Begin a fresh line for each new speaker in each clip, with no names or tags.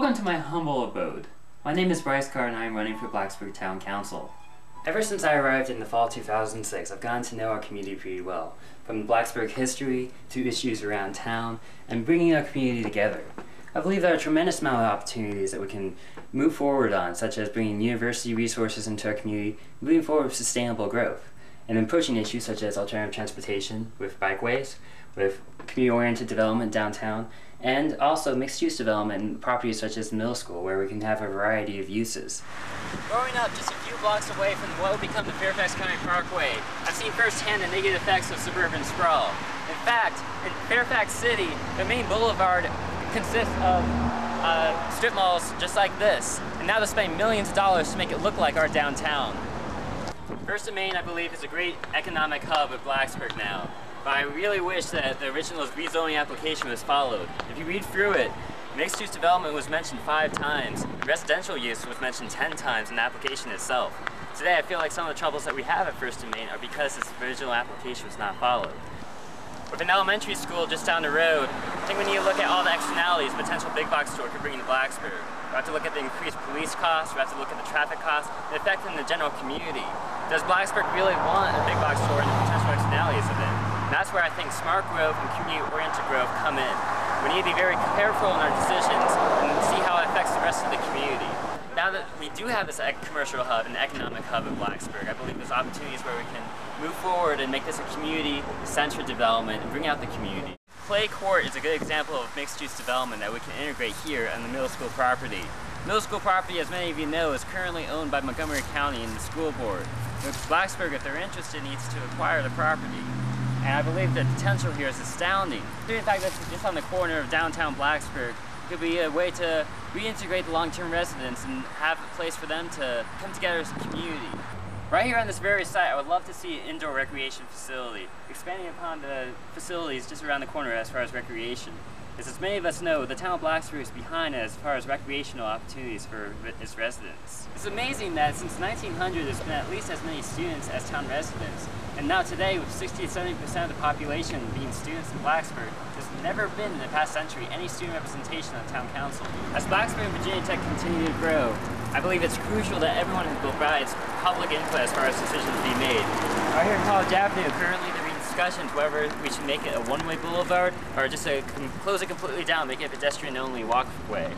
Welcome to my humble abode. My name is Bryce Carter and I am running for Blacksburg Town Council. Ever since I arrived in the fall 2006, I've gotten to know our community pretty well, from Blacksburg history to issues around town and bringing our community together. I believe there are a tremendous amount of opportunities that we can move forward on, such as bringing university resources into our community, moving forward with sustainable growth, and then pushing issues such as alternative transportation with bikeways, with community-oriented development downtown, and also mixed-use development in properties such as the middle school, where we can have a variety of uses. Growing up just a few blocks away from what will become the Fairfax County Parkway, I've seen firsthand the negative effects of suburban sprawl. In fact, in Fairfax City, the main boulevard consists of strip malls just like this, and now they're spending millions of dollars to make it look like our downtown. First and Main, I believe, is a great economic hub of Blacksburg now, but I really wish that the original rezoning application was followed. If you read through it, mixed-use development was mentioned 5 times, residential use was mentioned 10 times in the application itself. Today, I feel like some of the troubles that we have at First and Main are because this original application was not followed. With an elementary school just down the road, I think we need to look at all the externalities a potential big box store could bring to Blacksburg. We have to look at the increased police costs, we have to look at the traffic costs, the effect on the general community. Does Blacksburg really want a big box store and the potential externalities of it? And that's where I think smart growth and community-oriented growth come in. We need to be very careful in our decisions and see how it affects the rest of the community. Now that we do have this commercial hub and economic hub in Blacksburg, I believe there's opportunities where we can move forward and make this a community-centered development and bring out the community. Clay Court is a good example of mixed-use development that we can integrate here on the middle school property. Middle school property, as many of you know, is currently owned by Montgomery County and the school board. Blacksburg, if they're interested, needs to acquire the property. And I believe the potential here is astounding. In fact, this is just on the corner of downtown Blacksburg. Could be a way to reintegrate the long-term residents and have a place for them to come together as a community. Right here on this very site, I would love to see an indoor recreation facility, expanding upon the facilities just around the corner as far as recreation. As many of us know, the town of Blacksburg is behind as far as recreational opportunities for its residents. It's amazing that since 1900 there's been at least as many students as town residents. And now today, with 60 to 70% of the population being students in Blacksburg, there's never been in the past century any student representation on the town council. As Blacksburg and Virginia Tech continue to grow, I believe it's crucial that everyone provides public input as far as decisions be made. Right here in College Avenue, currently there are discussions whether we should make it a one-way boulevard or just close it completely down, make it a pedestrian-only walkway.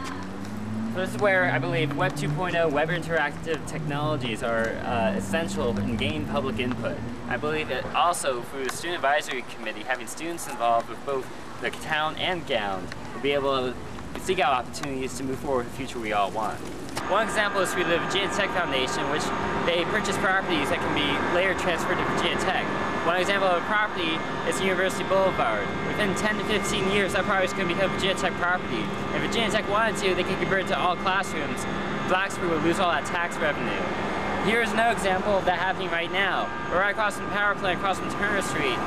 So this is where I believe Web 2.0, web interactive technologies are essential in gaining public input. I believe that also through the Student Advisory Committee, having students involved with both the town and GOWN will be able to seek out opportunities to move forward with the future we all want. One example is through the Virginia Tech Foundation, which they purchase properties that can be later transferred to Virginia Tech. One example of a property is University Boulevard. Within 10 to 15 years, that property is going to become Virginia Tech property. If Virginia Tech wanted to, they could convert it to all classrooms. Blacksburg would lose all that tax revenue. Here's no example of that happening right now. We're right across from the power plant, across from Turner Street.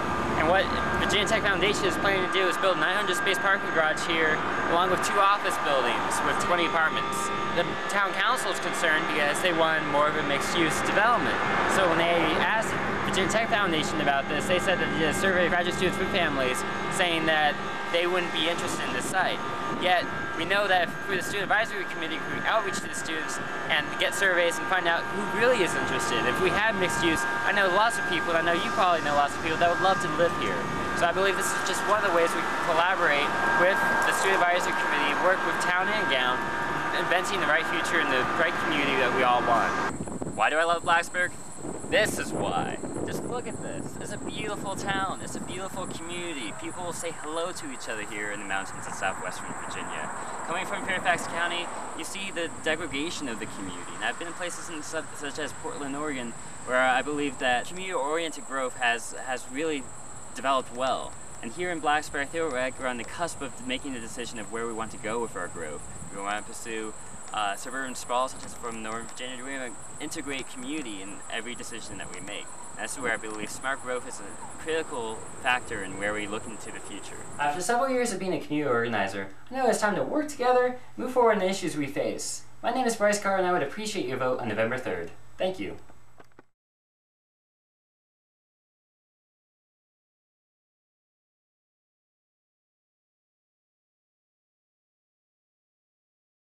And what Virginia Tech Foundation is planning to do is build a 900-space parking garage here, along with 2 office buildings with 20 apartments. The town council is concerned because they want more of a mixed-use development. So when they asked Virginia Tech Foundation about this, they said that they did a survey of graduate students with families saying that they wouldn't be interested in this site. Yet, we know that through the Student Advisory Committee, we outreach to the students and get surveys and find out who really is interested. If we had mixed use, I know lots of people, and I know you probably know lots of people that would love to live here. So I believe this is just one of the ways we can collaborate with the Student Advisory Committee, work with town and GOWN, inventing the right future and the right community that we all want. Why do I love Blacksburg? This is why. Just look at this. It's a beautiful town. It's a beautiful community. People will say hello to each other here in the mountains of southwestern Virginia. Coming from Fairfax County, you see the degradation of the community. And I've been in places such as Portland, Oregon, where I believe that community-oriented growth has really developed well. And here in Blacksburg, I feel like we're on the cusp of making the decision of where we want to go with our growth. We want to pursue suburban sprawl, such as from Northern Virginia. We want to integrate community in every decision that we make. That's where I believe smart growth is a critical factor in where we look into the future. After several years of being a community organizer, I know it's time to work together, move forward on the issues we face. My name is Bryce Carter and I would appreciate your vote on November 3rd. Thank you.